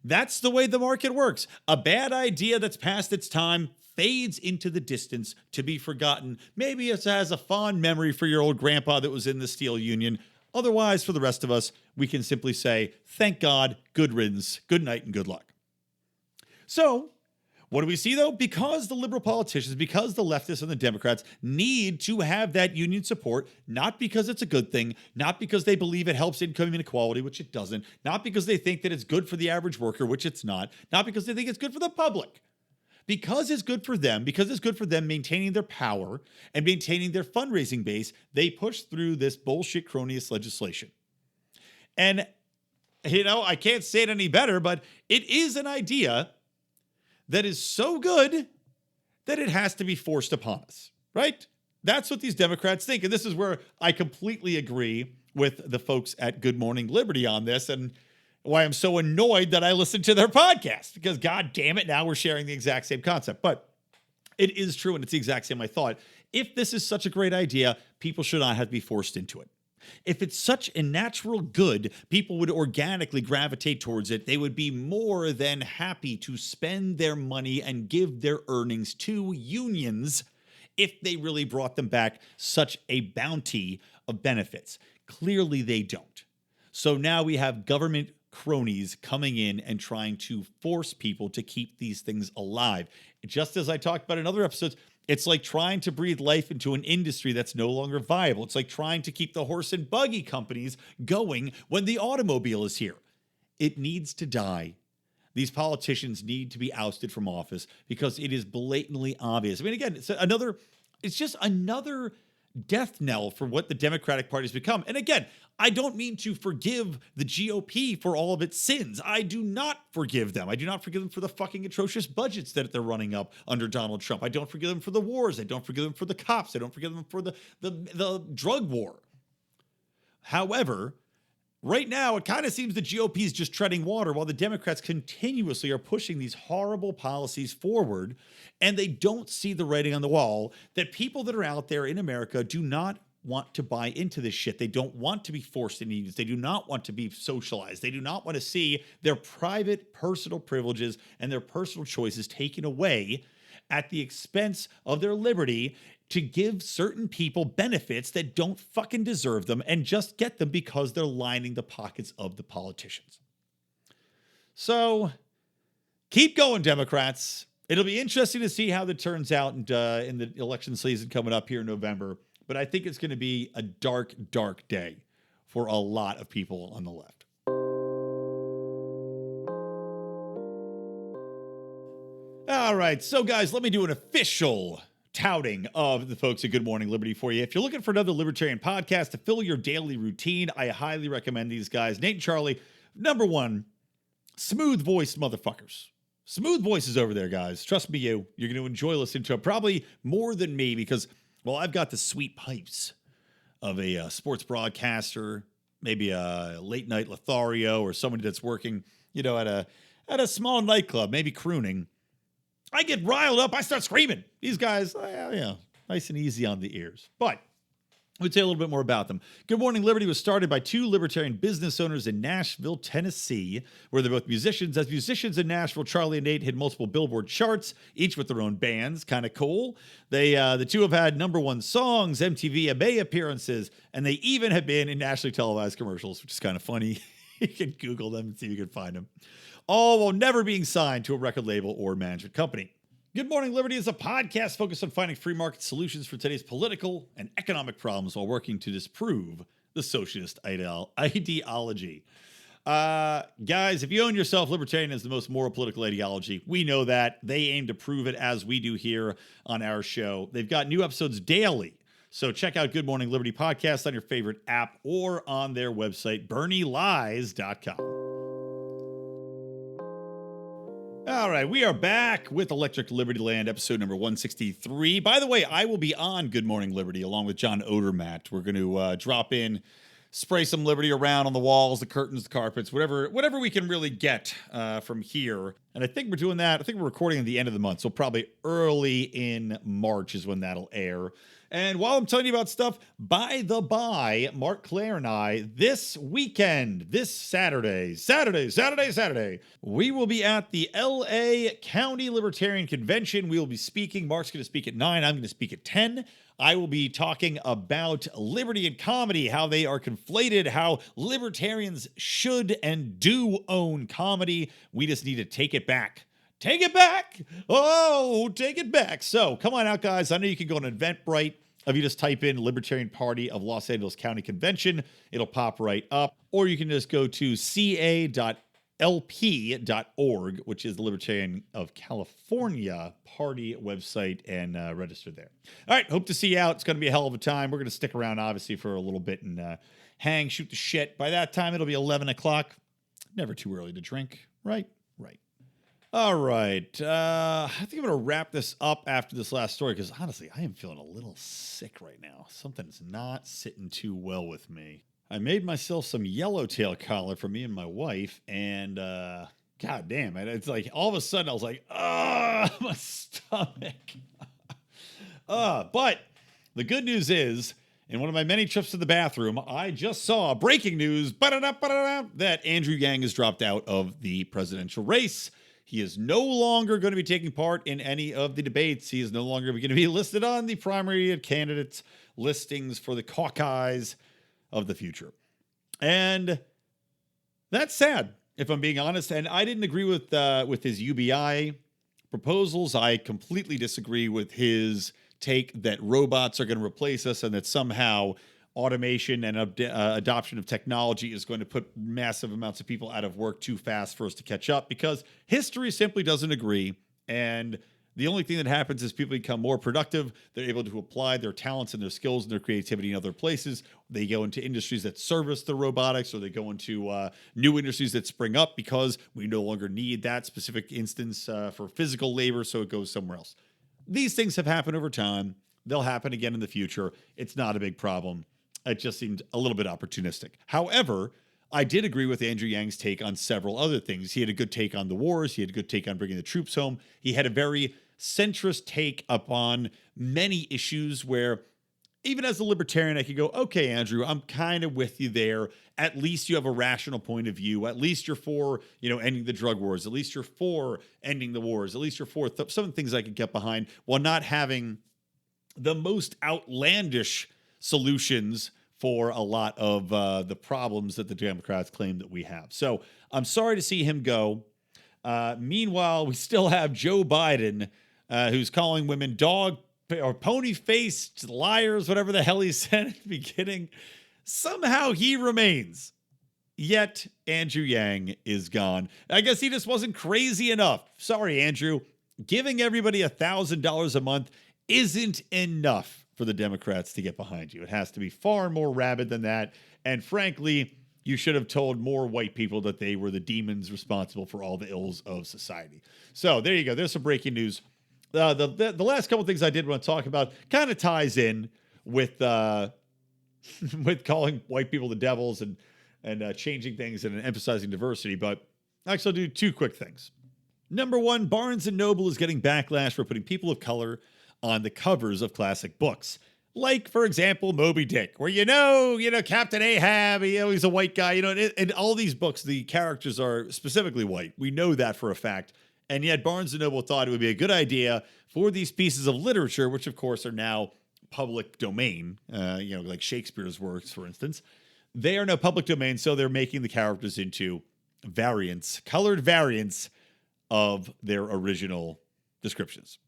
That's the way the market works. A bad idea that's past its time fades into the distance to be forgotten. Maybe it has a fond memory for your old grandpa that was in the steel union. Otherwise, for the rest of us, we can simply say, thank God, good riddance, good night, and good luck. So, what do we see, though? Because the liberal politicians, because the leftists and the Democrats need to have that union support, not because it's a good thing, not because they believe it helps income inequality, which it doesn't, not because they think that it's good for the average worker, which it's not because they think it's good for the public, because it's good for them, because it's good for them maintaining their power and maintaining their fundraising base, they push through this bullshit cronyist legislation. And, I can't say it any better, but it is an idea that is so good that it has to be forced upon us, right? That's what these Democrats think. And this is where I completely agree with the folks at Good Morning Liberty on this, and why I'm so annoyed that I listened to their podcast, because God damn it, now we're sharing the exact same concept. But it is true, and it's the exact same I thought. If this is such a great idea, people should not have to be forced into it. If it's such a natural good, people would organically gravitate towards it. They would be more than happy to spend their money and give their earnings to unions if they really brought them back such a bounty of benefits. Clearly, they don't. So now we have government cronies coming in and trying to force people to keep these things alive. Just as I talked about in other episodes, it's like trying to breathe life into an industry that's no longer viable. It's like trying to keep the horse and buggy companies going when the automobile is here. It needs to die. These politicians need to be ousted from office because it is blatantly obvious. I mean, again, it's just another death knell for what the Democratic Party has become. And again, I don't mean to forgive the GOP for all of its sins. I do not forgive them. I do not forgive them for the fucking atrocious budgets that they're running up under Donald Trump. I don't forgive them for the wars. I don't forgive them for the cops. I don't forgive them for the drug war. However, right now, it kind of seems the GOP is just treading water while the Democrats continuously are pushing these horrible policies forward, and they don't see the writing on the wall that people that are out there in America do not want to buy into this shit. They don't want to be forced into unions. They do not want to be socialized. They do not want to see their private personal privileges and their personal choices taken away at the expense of their liberty to give certain people benefits that don't fucking deserve them and just get them because they're lining the pockets of the politicians. So keep going, Democrats. It'll be interesting to see how that turns out in the election season coming up here in November. But I think it's going to be a dark, dark day for a lot of people on the left. All right. So, guys, let me do an official touting of the folks at Good Morning Liberty for you. If you're looking for another libertarian podcast to fill your daily routine, I highly recommend these guys. Nate and Charlie, number one, smooth voiced motherfuckers. Smooth voices over there, guys. Trust me, you're going to enjoy listening to it probably more than me because, well, I've got the sweet pipes of a sports broadcaster, maybe a late night Lothario or somebody that's working, at a small nightclub, maybe crooning. I get riled up. I start screaming. These guys, nice and easy on the ears. But I would say a little bit more about them. Good Morning Liberty was started by two libertarian business owners in Nashville, Tennessee, where they're both musicians. As musicians in Nashville, Charlie and Nate hit multiple Billboard charts, each with their own bands. Kind of cool. They, the two have had #1 songs, MTV AMA appearances, and they even have been in nationally televised commercials, which is kind of funny. You can Google them and see if you can find them. All while never being signed to a record label or management company. Good Morning Liberty is a podcast focused on finding free market solutions for today's political and economic problems while working to disprove the socialist ideology. Guys, if you own yourself, libertarian is the most moral political ideology. We know that. They aim to prove it as we do here on our show. They've got new episodes daily. So check out Good Morning Liberty podcast on your favorite app or on their website, bernielies.com. All right, we are back with Electric Libertyland, episode number 163. By the way, I will be on Good Morning Liberty along with John Odermatt. We're going to drop in, spray some Liberty around on the walls, the curtains, the carpets, whatever we can really get from here. And I think we're doing that. I think we're recording at the end of the month, so probably early in March is when that'll air. And while I'm telling you about stuff, by the by, Mark Claire and I, this weekend, this Saturday, we will be at the LA County Libertarian Convention. We will be speaking. Mark's going to speak at 9. I'm going to speak at 10. I will be talking about liberty and comedy, how they are conflated, how libertarians should and do own comedy. We just need to take it back. Take it back. Oh, take it back. So come on out, guys. I know you can go on Eventbrite. If you just type in Libertarian Party of Los Angeles County Convention, it'll pop right up. Or you can just go to ca.la ELL163.lp.org, which is the Libertarian of California party website, and register there. All right, hope to see you out. It's going to be a hell of a time. We're going to stick around, obviously, for a little bit and hang, shoot the shit. By that time, it'll be 11 o'clock. Never too early to drink, right? Right. All right. I think I'm going to wrap this up after this last story because, honestly, I am feeling a little sick right now. Something's not sitting too well with me. I made myself some yellowtail collar for me and my wife, and god damn it, it's like all of a sudden I was like, my stomach. But the good news is, in one of my many trips to the bathroom, I just saw breaking news that Andrew Yang has dropped out of the presidential race. He is no longer going to be taking part in any of the debates. He is no longer going to be listed on the primary candidates listings for the caucus of the future. And that's sad, if I'm being honest. And I didn't agree with his UBI proposals. I completely disagree with his take that robots are going to replace us and that somehow automation and adoption of technology is going to put massive amounts of people out of work too fast for us to catch up, because history simply doesn't agree. And the only thing that happens is people become more productive. They're able to apply their talents and their skills and their creativity in other places. They go into industries that service the robotics, or they go into new industries that spring up because we no longer need that specific instance for physical labor, so it goes somewhere else. These things have happened over time. They'll happen again in the future. It's not a big problem. It just seemed a little bit opportunistic. However, I did agree with Andrew Yang's take on several other things. He had a good take on the wars. He had a good take on bringing the troops home. He had a very centrist take upon many issues where, even as a libertarian, I could go, okay, Andrew, I'm kind of with you there. At least you have a rational point of view. At least you're for, ending the drug wars. At least you're for ending the wars. At least you're for some things I could get behind, while not having the most outlandish solutions for a lot of the problems that the Democrats claim that we have. So I'm sorry to see him go. Meanwhile, we still have Joe Biden, who's calling women dog or pony-faced liars, whatever the hell he said at the beginning. Somehow he remains. Yet Andrew Yang is gone. I guess he just wasn't crazy enough. Sorry, Andrew. Giving everybody $1,000 a month isn't enough for the Democrats to get behind you. It has to be far more rabid than that. And frankly, you should have told more white people that they were the demons responsible for all the ills of society. So there you go. There's some breaking news. The last couple of things I did want to talk about kind of ties in with with calling white people the devils and changing things and emphasizing diversity. But actually, I'll do two quick things. Number one, Barnes & Noble is getting backlash for putting people of color on the covers of classic books. Like, for example, Moby Dick, where Captain Ahab, he's a white guy, in all these books, the characters are specifically white. We know that for a fact. And yet Barnes & Noble thought it would be a good idea for these pieces of literature, which of course are now public domain, like Shakespeare's works, for instance. They are now public domain, so they're making the characters into colored variants of their original descriptions.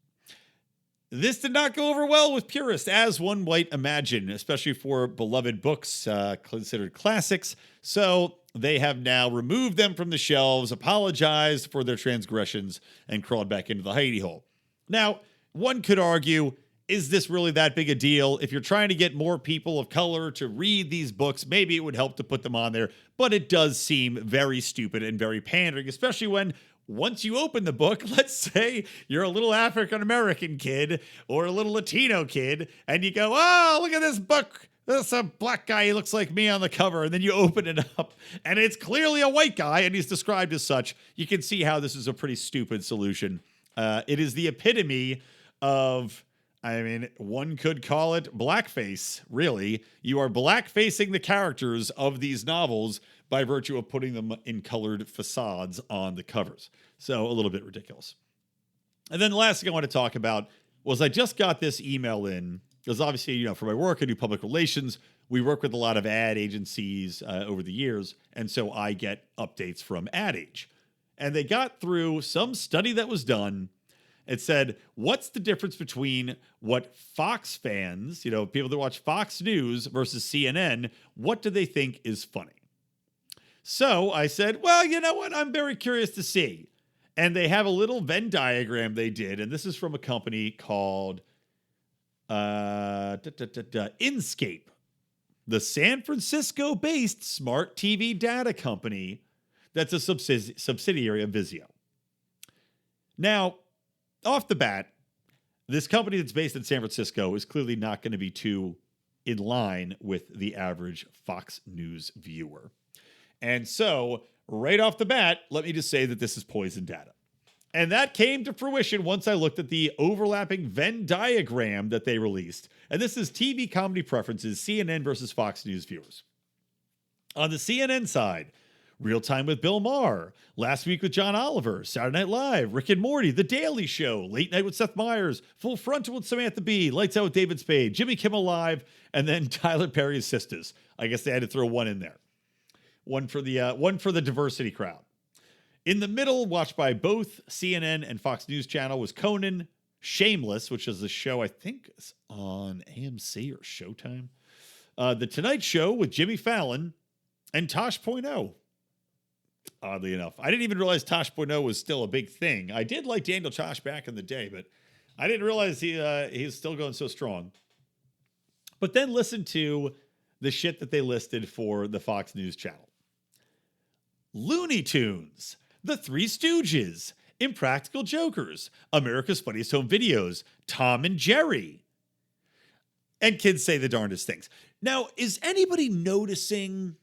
This did not go over well with purists, as one might imagine, especially for beloved books considered classics. So they have now removed them from the shelves, apologized for their transgressions, and crawled back into the hidey hole. Now, one could argue, is this really that big a deal? If you're trying to get more people of color to read these books, maybe it would help to put them on there. But it does seem very stupid and very pandering, especially when once you open the book, let's say you're a little African-American kid or a little Latino kid, and you go, oh, look at this book. There's a black guy, he looks like me on the cover. And then you open it up, and it's clearly a white guy, and he's described as such. You can see how this is a pretty stupid solution. It is the epitome of, one could call it blackface, really. You are blackfacing the characters of these novels by virtue of putting them in colored facades on the covers. So a little bit ridiculous. And then the last thing I want to talk about was I just got this email in, because obviously, for my work, I do public relations. We work with a lot of ad agencies over the years, and so I get updates from Ad Age. And they got through some study that was done. It said, what's the difference between what Fox fans, people that watch Fox News versus CNN, what do they think is funny? So I said, well, you know what? I'm very curious to see. And they have a little Venn diagram they did. And this is from a company called Inscape, the San Francisco-based smart TV data company that's a subsidiary of Vizio. Now, off the bat, this company that's based in San Francisco is clearly not going to be too in line with the average Fox News viewer. And so, right off the bat, let me just say that this is poison data. And that came to fruition once I looked at the overlapping Venn diagram that they released. And this is TV comedy preferences, CNN versus Fox News viewers. On the CNN side, Real Time with Bill Maher, Last Week with John Oliver, Saturday Night Live, Rick and Morty, The Daily Show, Late Night with Seth Meyers, Full Frontal with Samantha Bee, Lights Out with David Spade, Jimmy Kimmel Live, and then Tyler Perry's Sisters. I guess they had to throw one in there. One for the diversity crowd. In the middle, watched by both CNN and Fox News Channel, was Conan, Shameless, which is a show I think is on AMC or Showtime. The Tonight Show with Jimmy Fallon, and Tosh.0. Oddly enough, I didn't even realize Tosh.0 was still a big thing. I did like Daniel Tosh back in the day, but I didn't realize he's still going so strong. But then listen to the shit that they listed for the Fox News Channel. Looney Tunes, The Three Stooges, Impractical Jokers, America's Funniest Home Videos, Tom and Jerry. And kids say the darndest things. Now, is anybody noticing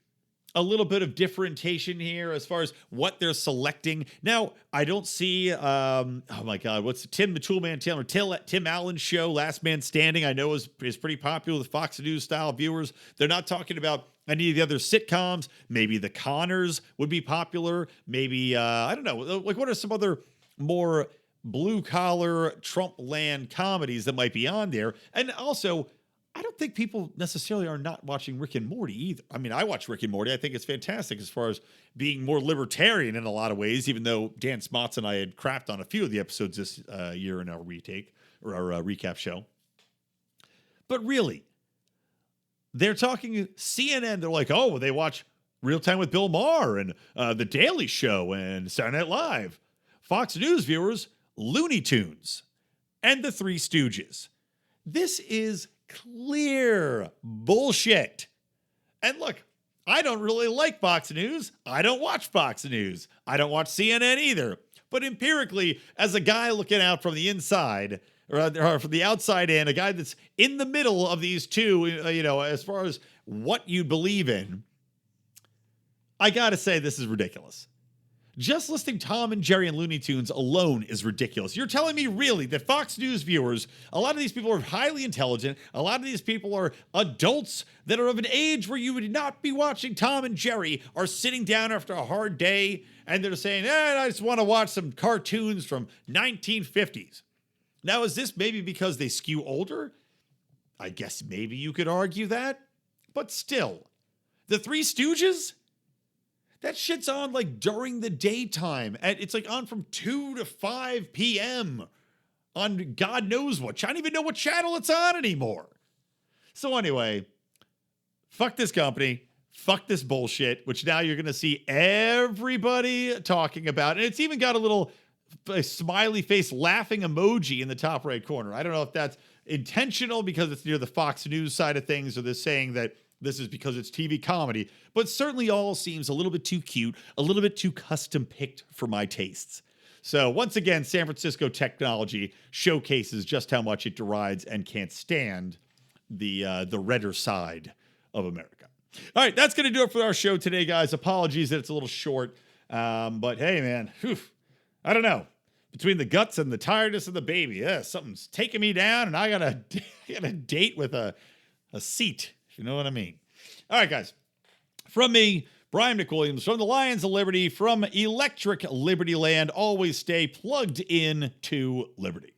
a little bit of differentiation here as far as what they're selecting? Now, I don't see, oh my God, what's Tim the Toolman Taylor, Tim Allen's show, Last Man Standing, I know is pretty popular with Fox News style viewers. They're not talking about any of the other sitcoms. Maybe The Conners would be popular. Maybe, I don't know, like what are some other more blue-collar Trump land comedies that might be on there? And also, I don't think people necessarily are not watching Rick and Morty either. I mean, I watch Rick and Morty. I think it's fantastic as far as being more libertarian in a lot of ways, even though Dan Smotz and I had crapped on a few of the episodes this year in our retake or our recap show. But really, they're talking CNN. They're like, oh, they watch Real Time with Bill Maher and The Daily Show and Saturday Night Live. Fox News viewers, Looney Tunes and The Three Stooges. This is clear bullshit. And look, I don't really like Fox News. I don't watch Fox News. I don't watch CNN either. But empirically, as a guy looking out from the inside, or from the outside in, a guy that's in the middle of these two, as far as what you believe in, I gotta say this is ridiculous. Just listing Tom and Jerry and Looney Tunes alone is ridiculous. You're telling me really that Fox News viewers, a lot of these people are highly intelligent. A lot of these people are adults that are of an age where you would not be watching Tom and Jerry, are sitting down after a hard day and they're saying, I just want to watch some cartoons from 1950s. Now, is this maybe because they skew older? I guess maybe you could argue that. But still, The Three Stooges? That shit's on like during the daytime. It's like on from 2 to 5 p.m. on God knows what. I don't even know what channel it's on anymore. So anyway, fuck this company. Fuck this bullshit, which now you're going to see everybody talking about. And it's even got a smiley face laughing emoji in the top right corner. I don't know if that's intentional because it's near the Fox News side of things, or they're saying that this is because it's TV comedy, but certainly all seems a little bit too cute, a little bit too custom picked for my tastes. So once again, San Francisco technology showcases just how much it derides and can't stand the redder side of America. All right, that's going to do it for our show today, guys. Apologies that it's a little short, but hey, man, I don't know. Between the guts and the tiredness of the baby, something's taking me down, and I got a date with a seat. You know what I mean? All right, guys. From me, Brian McWilliams, from the Lions of Liberty, from Electric Libertyland, always stay plugged in to Liberty.